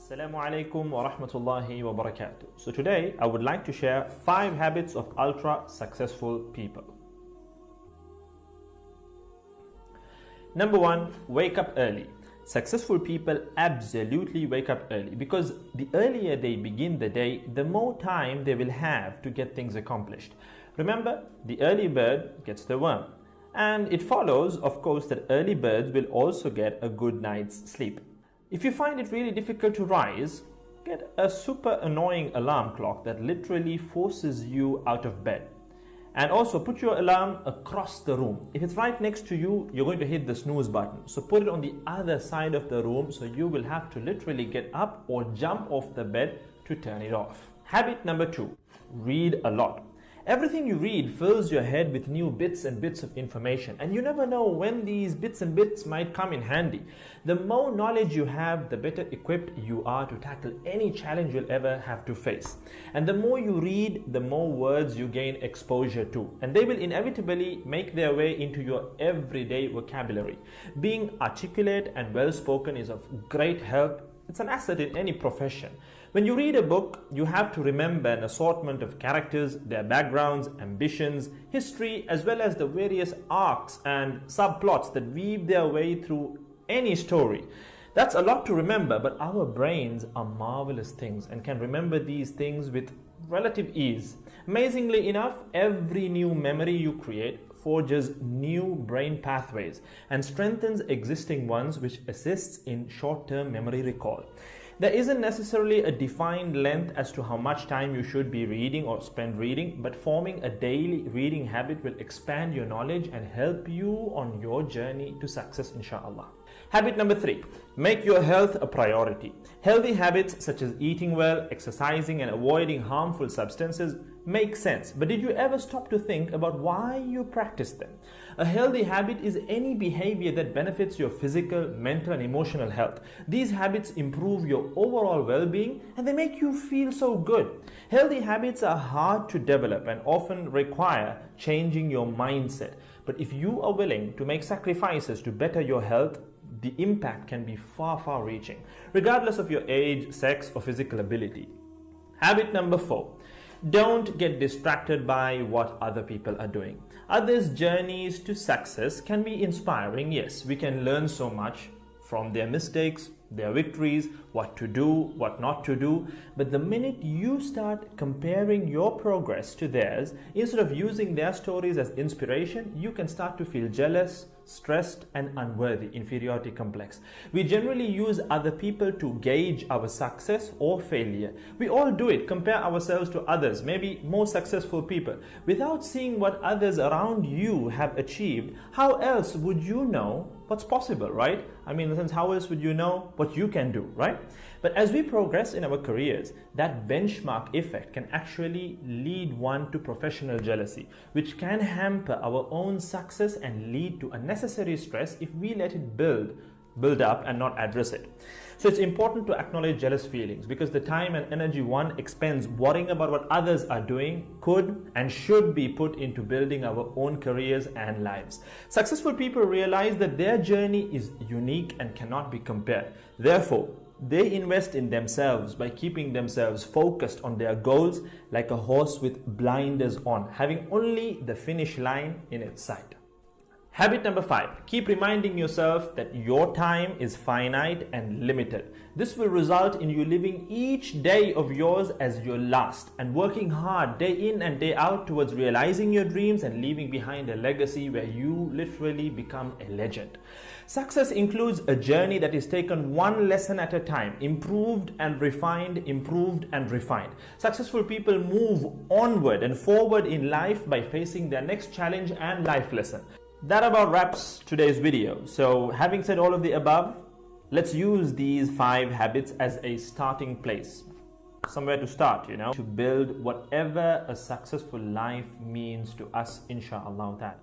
Assalamu alaikum wa rahmatullahi wa barakatuh. So today I would like to share 5 habits of ultra successful people. Number 1, wake up early. Successful people absolutely wake up early because the earlier they begin the day, the more time they will have to get things accomplished. Remember, the early bird gets the worm. And it follows, of course, that early birds will also get a good night's sleep. If you find it really difficult to rise, get a super annoying alarm clock that literally forces you out of bed. And also put your alarm across the room. If it's right next to you, you're going to hit the snooze button. So put it on the other side of the room so you will have to literally get up or jump off the bed to turn it off. Habit number 2, read a lot. Everything you read fills your head with new bits and bits of information, and you never know when these bits and bits might come in handy. The more knowledge you have, the better equipped you are to tackle any challenge you'll ever have to face. And the more you read, the more words you gain exposure to, and they will inevitably make their way into your everyday vocabulary. Being articulate and well-spoken is of great help. It's an asset in any profession. When you read a book, you have to remember an assortment of characters, their backgrounds, ambitions, history, as well as the various arcs and subplots that weave their way through any story. That's a lot to remember, but our brains are marvelous things and can remember these things with relative ease. Amazingly enough, every new memory you create forges new brain pathways and strengthens existing ones, which assists in short-term memory recall. There isn't necessarily a defined length as to how much time you should be reading or spend reading, but forming a daily reading habit will expand your knowledge and help you on your journey to success, inshallah. Habit number 3, make your health a priority. Healthy habits such as eating well, exercising, and avoiding harmful substances make sense, but did you ever stop to think about why you practice them? A healthy habit is any behavior that benefits your physical, mental, and emotional health. These habits improve your overall well-being and they make you feel so good. Healthy habits are hard to develop and often require changing your mindset. But if you are willing to make sacrifices to better your health, the impact can be far reaching, regardless of your age, sex, or physical ability. Habit number 4. Don't get distracted by what other people are doing. Others' journeys to success can be inspiring. Yes, we can learn so much from their mistakes, their victories, what to do, what not to do. But the minute you start comparing your progress to theirs, instead of using their stories as inspiration, you can start to feel jealous, stressed, and unworthy, inferiority complex. We generally use other people to gauge our success or failure. We all do it, compare ourselves to others, maybe more successful people. Without seeing what others around you have achieved, how else would you know what's possible, right? I mean, in the sense, how else would you know what you can do, right? But as we progress in our careers, that benchmark effect can actually lead one to professional jealousy, which can hamper our own success and lead to unnecessary stress if we let it build up and not address it. So it's important to acknowledge jealous feelings because the time and energy one expends worrying about what others are doing could and should be put into building our own careers and lives. Successful people realize that their journey is unique and cannot be compared. Therefore, they invest in themselves by keeping themselves focused on their goals like a horse with blinders on, having only the finish line in its sight. Habit number 5, keep reminding yourself that your time is finite and limited. This will result in you living each day of yours as your last and working hard day in and day out towards realizing your dreams and leaving behind a legacy where you literally become a legend. Success includes a journey that is taken one lesson at a time, improved and refined, improved and refined. Successful people move onward and forward in life by facing their next challenge and life lesson. That about wraps today's video. So having said all of the above, let's use these 5 habits as a starting place. Somewhere to start, to build whatever a successful life means to us, inshallah ta'ala.